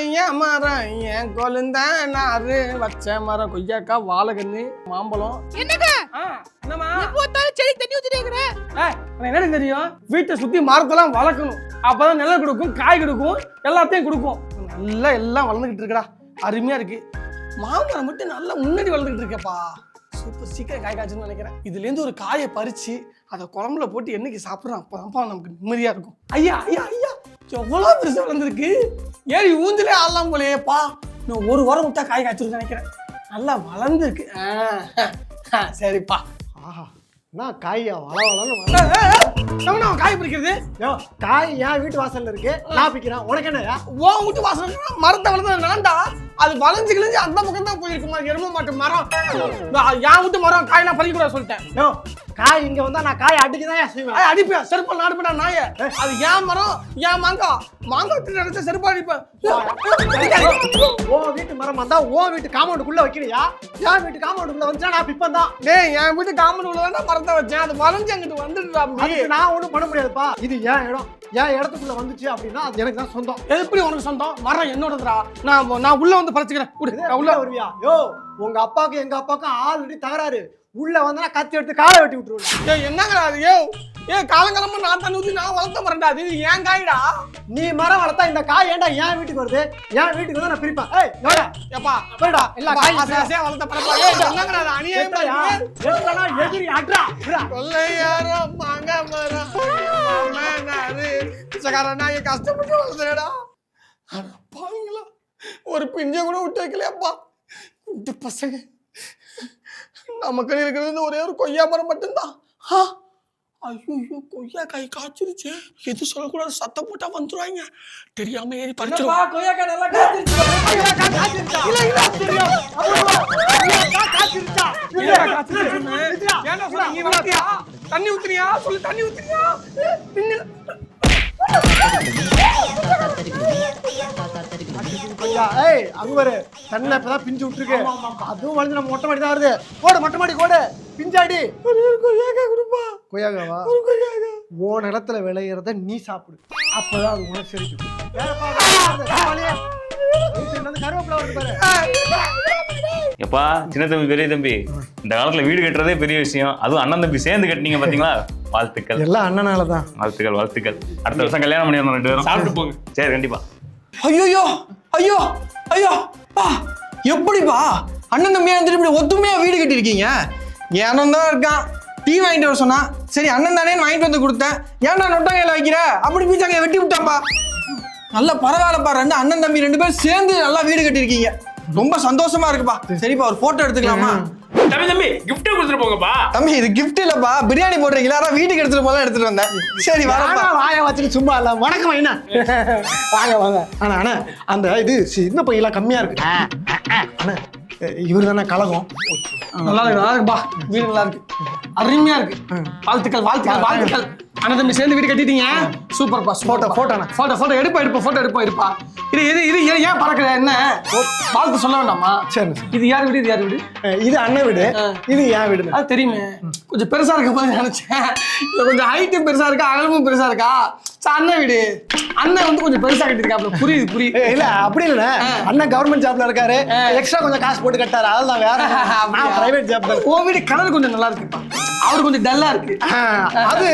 கொய்யா மரம் என் கொழுந்தானாரு வச்ச மரம் கொய்யாக்கா வாழைக்கண்ணு மாம்பழம். என்னங்க என்னமா எப்போத்தாலும் செடி தண்ணி ஊத்திட்டே இருக்கற? என்ன தெரியும், வீட்டை சுத்தி மரத்தெல்லாம் வளர்க்கணும். அப்பதான் நிழல் கொடுக்கும், காய் கொடுக்கும், எல்லாத்தையும் கொடுக்கும். நல்லா எல்லாம் வளர்ந்துகிட்டு இருக்கடா, அருமையா இருக்கு. மாமரம் மட்டும் நல்லா முன்னாடி வளர்ந்துகிட்டு இருக்கேப்பா. சூப்பர், சீக்கிரம் காய் காய்ச்சுன்னு நினைக்கிறேன். இதுல இருந்து ஒரு காயை பறிச்சு அதை குழம்புல போட்டு என்னைக்கு சாப்பிட்றோம் அப்பதான்ப்பா நமக்கு நிம்மதியா இருக்கும். ஐயா ஐயா ஐயா, எவ்வளவு பெருசா வளர்ந்துருக்கு. ஏறி ஊந்திலே ஆடலாம் போலேப்பா. இன்னும் ஒரு வாரம் விட்டா காய் காய்ச்சிருன்னு நினைக்கிறேன். நல்லா வளர்ந்துருக்கு. சரிப்பா. ஆஹா, நான் காயா வளவளன்னு காய் பறிக்கிறது காய் என் வீட்டு வாசல்ல இருக்கு, நான் பிக்கிறேன். உனக்கு என்னயா? உன் வீட்டு வாசல் மரத்தை வளர்ந்து நான்டா, அது வளைஞ்சு கிழிஞ்சு அந்த பக்கம் தான் போயிருக்குமா. எரும மாட்டு மரம், என் வீட்டு மரம் காயெல்லாம் பறிக்க கூடாது சொல்லிட்டேன். காய் இங்க வந்தா நான் காய் அடிக்கதான் செய்வேன். அடிப்பேன், செருப்பால் நாடுப்பா நாய. அது ஏன் மரம், ஏன் மாங்காய் நினைச்ச செருப்பா அடிப்பேன். ஓ வீட்டு மரம் வந்தா ஓ வீட்டு காம்பவுண்டுக்குள்ள வைக்கிறியா? என் வீட்டு காம்பவுண்டுக்குள்ள வந்துச்சா நான் பிப்பன் தான். டேய், என் வீட்டு காம்பவுண்டுக்குள்ள தான் மரத்தை வச்சேன். அது வளைஞ்சு அங்கிட்டு வந்துடுறா. நான் ஒண்ணும் பண்ண முடியாதுப்பா. இது என் இடம், என் இடத்துக்குள்ள வந்துச்சு அப்படின்னா அது எனக்கு தான் சொந்தம். எப்படி உனக்கு சொந்தம்? மரம் என்னோடதுடா. நான் உள்ள வந்து பறிச்சுக்கிறேன். உள்ள வருவியா? யோ, உங்க அப்பாவுக்கு எங்க அப்பாவுக்கும் ஆல்ரெடி தகராறு. உள்ள வந்தா கத்தி எடுத்து காலை வெட்டி விட்டுருவேன். என்னங்கடா அது? காலங்காலமா நான் தண்ணி ஊத்தி நான் வளர்த்த மரண்டா. அது ஏன் காய்டா? நீ மரம் வளர்த்தா இந்த காய் ஏன்டா என் வீட்டுக்கு வருது? என் வீட்டுக்கு வந்து நான் பிரிப்பேன். ஏய் யோடா ஏப்பா போடா, எல்லா காய் ஆசையா வளர்த்த பரப்பா. என்னங்கடா அது? அநியாயம்டா. எங்கடா எதிரி அட்ரா கொள்ளையாரோ மாங்கா மரம் மாமனாரு பிச்சைக்காரனா கஷ்டப்பட்டு வளர்த்தேடா. பாவீங்களா, ஒரு பிஞ்சை கூட விட்டு வைக்கலையாப்பா. இந்த பசங்க நமக்கு இருக்கிறது ஒரே ஒரு கொய்யா மரம் மட்டும்தான். ஐயோ, கொய்யா காய் காய்ச்சிருச்சு. எது சொல்லக்கூடாது, சத்தம் போட்டா வந்துருவாங்க. தெரியாம ஏறி பறிச்சிருவா. கொய்யாக்காய் நல்லா தண்ணி ஊத்துறியா? சொல்லு, தண்ணி ஊத்துறியா? ஏய் அங்க வரு, தண்ணி இப்பதான் பிஞ்சு விட்டுருக்கு. அதுவும் வந்து நம்ம மொட்டை மாடி தான் வருது. கோடு மொட்டை மாடி கோடு பிஞ்சாடி. கொய்யாக்காய் கொடுப்பா. கொய்யாக்காவா? ஓ நிலத்துல விளையிறத நீ சாப்பிடு, அப்பதான் அது உனக்கு சரிக்கும். கருவேப்பிலை வருது பாரு. எப்பா, சின்ன தம்பி பெரிய தம்பி, இந்த காலத்துல வீடு கட்டுறதே பெரிய விஷயம். அதுவும் அண்ணன் தம்பி சேர்ந்து கட்டினீங்க பாத்தீங்களா? வாழ்த்துக்கள். எல்லாம் அண்ணனாலதான். வாழ்த்துக்கள் வாழ்த்துக்கள். அடுத்த வருஷம் கல்யாணம் பண்ணிடணும் 2 பேரும். சாப்பிட்டு போங்க. சரி, கண்டிப்பா. ஐயோ ஐயோ ஐயோ பா, எப்படிப்பா அண்ணன் தம்பியா இருந்துட்டு இப்படி ஒத்துமையா வீடு கட்டிருக்கீங்க? ஏனம் தான் இருக்கான். டீ வாங்கிட்டு வர சொன்னா, சரி அண்ணன் தானே வாங்கிட்டு வந்து கொடுத்தேன். ஏன்டா நொட்டாங்கையில வைக்கிற? அப்படி பீச்சாங்க வெட்டி விட்டாப்பா. நல்லா பரவாயில்லப்பா, அண்ணன் தம்பி 2 பேரும் சேர்ந்து நல்லா வீடு கட்டிருக்கீங்க. ரொம்ப சந்தோஷமா இருக்குப்பா. சரிப்பா, ஒரு போட்டோ எடுத்துக்கலாமா? தம்பி கிஃப்ட் கொடுத்துட்டு போங்கப்பா. தம்பி, இது கிஃப்ட் இல்லப்பா, பிரியாணி போடுறீங்களா? வீட்டுக்கு எடுத்துட்டு போதான் எடுத்துட்டு வந்தேன். சரி வரப்பா. வாய வச்சுட்டு சும்மா இல்ல. வணக்கம் என்ன? வாங்க வாங்க. ஆனா அண்ணா, அந்த இது சின்ன பையெல்லாம் கம்மியா இருக்கு. அண்ணா, இவரு தானே கலகம். நல்லா இருக்குப்பா, வீடு நல்லா இருக்கு, அருமையா இருக்கு. வாழ்த்துக்கள் வாழ்த்துக்கள் வாழ்த்துக்கள். அண்ணன் தம்பி சேர்ந்து வீடு கட்டிட்டீங்க. சூப்பர்ப்பா. போட்டோ எடுப்பா. இது ஏன் பறக்குற? என்ன வாழ்த்து சொல்ல வேண்டாமா? சரி, இது யார் வீடு? இது யார் வீடு? இது அண்ணன் வீடு, இது என் வீடு. அது தெரியுமே. கொஞ்சம் பெருசா இருக்க போது நினைச்சேன். இல்ல கொஞ்சம் ஹைட்டும் பெருசா இருக்கா, அகலமும் பெருசா இருக்கா. அண்ணன் வீடு. அண்ணன் வந்து கொஞ்சம் பெருசா கட்டிருக்காப்ல. புரியுது. இல்ல அப்படி இல்ல, அண்ணன் கவர்மெண்ட் ஜாப்ல இருக்காரு, எக்ஸ்ட்ரா கொஞ்சம் காசு போட்டு கட்டாரு. அதெல்லாம் வேற. நான் பிரைவேட் ஜாப் தான். உன் வீடு கலர் கொஞ்சம் நல்லா இருக்குப்பா, அவரு கொஞ்சம் டல்லா இருக்கு. அது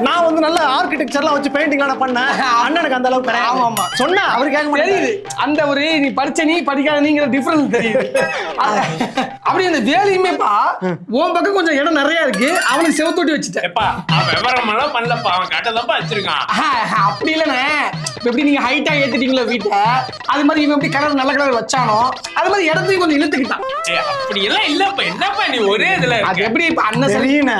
நான் வந்து நல்ல ஆர்கிடெக்சர்லாம் வச்சு பெயிண்டிங்லாம் பண்ணேன். அண்ணனுக்கு அந்த அளவுக்கு கிடையாது. ஆமா சொன்னா அவரு கேட்க மாட்டாரு. தெரியுது அந்த ஒரு நீ படிச்ச நீ படிக்காத நீங்கிற டிஃபரன்ஸ் தெரியுது. அப்படி அந்த வேலையுமேப்பா உன் பக்கம் கொஞ்சம் இடம் நிறைய இருக்கு, அவனுக்கு செவத்தோட்டி வச்சுட்டேன். அவன் விவரம் எல்லாம் பண்ணலப்பா, அவன் கட்டதான் வச்சிருக்கான். அப்படி இல்லைண்ணே, எப்படி நீங்க ஹைட்டா ஏத்திட்டீங்களோ வீட்டை, அது மாதிரி இவன் எப்படி கலர் நல்ல கலர் வச்சானோ அது மாதிரி இடத்தையும் கொஞ்சம் இழுத்துக்கிட்டான். அப்படி எல்லாம் இல்லப்பா. என்னப்பா நீ ஒரே இதுல அது எப்படி இப்ப அண்ணன் தெரியுன?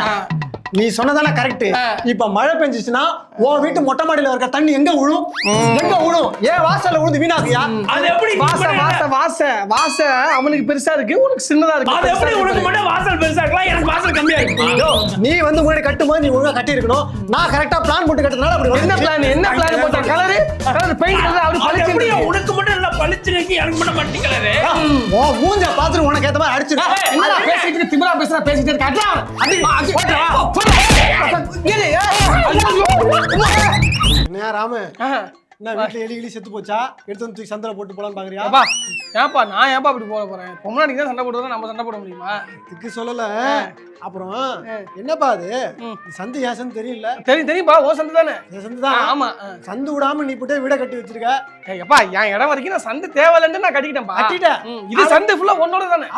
நீ சொன்னதானே கரெக்ட். இப்ப மழை பெஞ்சிச்சுன்னா உன் வீட்டு மொட்டை மாடியில இருக்க தண்ணி எங்க விழும்? ஏன் வாசல்ல விழுந்து வீணாக்குயா? அது எப்படி? வாச அவனுக்கு பெருசா இருக்கு, உனக்கு சின்னதா இருக்கு. அது எப்படி உனக்கு மட்டும் வாசல் பெருசா இருக்கலாம், எனக்கு வாசல் கம்மியா இருக்கு? நீ வந்து முன்னாடி கட்டும்போது நீ ஒழுங்கா கட்டி இருக்கணும். நான் கரெக்டா பிளான் போட்டு கட்டுறதுனால அப்படி. என்ன பிளான் போட்ட? கலர் பெயிண்ட் அப்படி பளிச்சு. உனக்கு மட்டும் நல்லா பளிச்சிருக்கு, எனக்கு மட்டும் மட்டி கலரு. உன் மூஞ்ச பார்த்துட்டு உனக்கு ஏத்த மாதிரி அடிச்சிருக்க. என்ன பேசிட்டு திமிரா பேசிட்டு இருக்க? ராமு, என்ன வீட்டுல எலி கிளி செத்து போச்சா? எடுத்து வந்து தூக்கி சந்தில போட்டு போலான்னு பாக்குறியா? ஏப்பா ஏப்பா நான் ஏப்பா அப்படி போறேன் பொம்னாடிக்கு தான் சண்டை போடுறதா நம்ம சண்டை போட முடியுமா? இதுக்கு சொல்லல. அப்புறம் என்னப்பா அது சந்து ஏசன் தெரியல. தெரியும்பா ஓ சந்து தானே. சந்து தான். ஆமா. சந்து விடாம நீ போட்டு வீட கட்டி வச்சிருக்க. ஏப்பா என் இடம் வரைக்கும் நான் சந்து தேவையில்லைன்னு நான் கட்டிக்கிட்டேன்பா. கட்டிட்டேன். இது சந்து ஃபுல்லா உன்னோட தானே.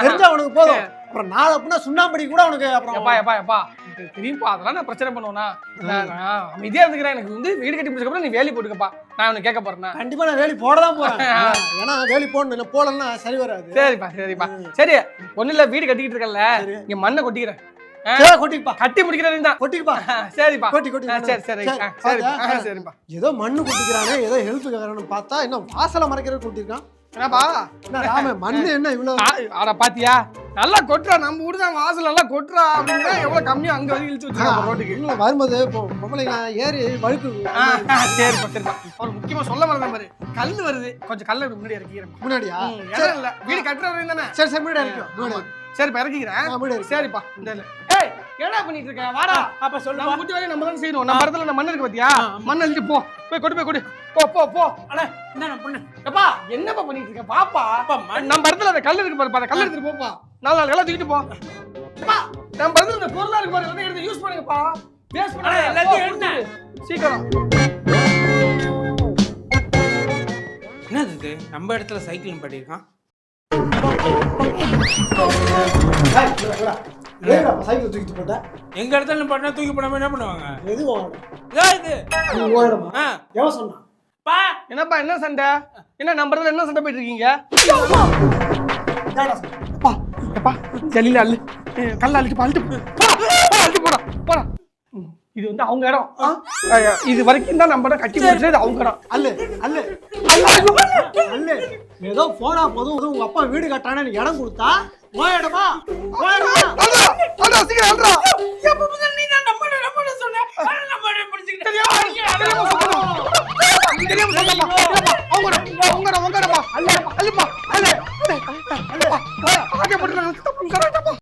தெரிஞ்சா உனக்கு போதும். அப்புறம் நாளை அப்படின்னா சுண்ணாம்படி கூட உனக்கு அப்புறம் எப்பா தெரியும்பா அதெல்லாம் நான் பிரச்சனை பண்ணுவேனா? நான் அமைதியா இருந்துக்கிறேன். எனக்கு வந்து வீடு கட்டி முடிச்சதுக்கப்புறம் நீ வேலி போட்டுக்கப்பா. நான் உனக்கு கேட்க போறேன்னா கண்டிப்பா நான் வேலி போடதான் போறேன். ஏன்னா வேலி போடணும், இல்லை போடலன்னா சரி வராது. சரிப்பா சரி. ஒண்ணு இல்ல வீடு கட்டிக்கிட்டு இருக்கல, இங்க மண்ணை கொட்டிக்கிறேன். கொட்டிப்பா. கட்டி முடிக்கிறேன் தான். கொட்டிப்பா. சரிப்பா. கொட்டி சரிப்பா. ஏதோ மண்ணு கொட்டிக்கிறானே, ஏதோ ஹெல்ப் கேக்குறான்னு பார்த்தா என்ன வாசலை மறைக்கிறது கொட்டிருக்கான். என்னப்பா என்ன ராம மண்ணு என்ன இவ்வளவு? ஆட பாத்தியா நல்லா கொட்டுறா. நம்ம ஊர் தான் வாசல் நல்லா கொட்டுறா அப்படின்னா எவ்வளவு கம்மியா அங்க வரைக்கும் இழுத்து வச்சிருக்காங்க ரோட்டுக்கு. இல்ல வரும்போது பொம்பளைங்க ஏறி வழுக்கு. சரிப்பா. ஒரு முக்கியமா சொல்ல மறந்தேன் பாரு, கல்லு வருது. கொஞ்சம் கல்ல முன்னாடி இறக்கிறேன். முன்னாடியா? இல்ல வீடு கட்டுற வரையும் தானே. சரி முன்னாடி இறக்கும். சரிப்பா இறக்கிக்கிறேன். சரிப்பா இந்த ஏய் என்னடா பண்ணிட்டு இருக்க? வாடா. அப்ப சொல்லு. நம்ம வீட்டு வேலையை நம்ம தான் செய்யணும். நம்ம இடத்துல நம்ம மண்ணு இருக்கு பாத்தியா? மண்ணை அள்ளிட்டு போ. போய் கொடு. போ. அண்ணா என்ன பண்ணு? அப்பா என்னப்பா பண்ணிட்டு இருக்க? பாப்பா நம்ம இடத்துல அந்த கல்லு இருக்கு பாரு. கல்லு எடுத்துட்டு போப்பா. 4 கல்ல தூக்கிட்டு போ. அப்பா நம்ம இடத்துல இந்த பொருளா இருக்கு பாரு. எல்லாத்தையும் எடுத்து யூஸ் பண்ணுங்கப்பா. வேஸ்ட் பண்ணாத. எல்லாத்தையும் எடுங்க சீக்கிரம். என்னது இது? நம்ம இடத்துல சைக்கிள் பண்ணிருக்கான். சைக்கிள் தூக்கிட்டு போட்ட. எங்க இடத்துல பண்ணா தூக்கி போடாம என்ன பண்ணுவாங்க? எது இது எவன் சொன்னா? பா என்னப்பா என்ன சண்டை? என்ன நம்ம இடத்துல என்ன சண்டை போயிட்டு இருக்கீங்க? அப்பா ஜல்லில அள்ளு. கல்ல அள்ளிட்டு அள்ளிட்டு போடா. இது வந்து அவங்க இடம். இது வரைக்கும் தான் நம்ம இடம் கட்டி முடிச்சது அவங்க இடம். அல்லு ஏதோ போனா போதும் உங்க அப்பா வீடு கட்டானே எனக்கு இடம் கொடுத்தா இடமா சீக்கிரம்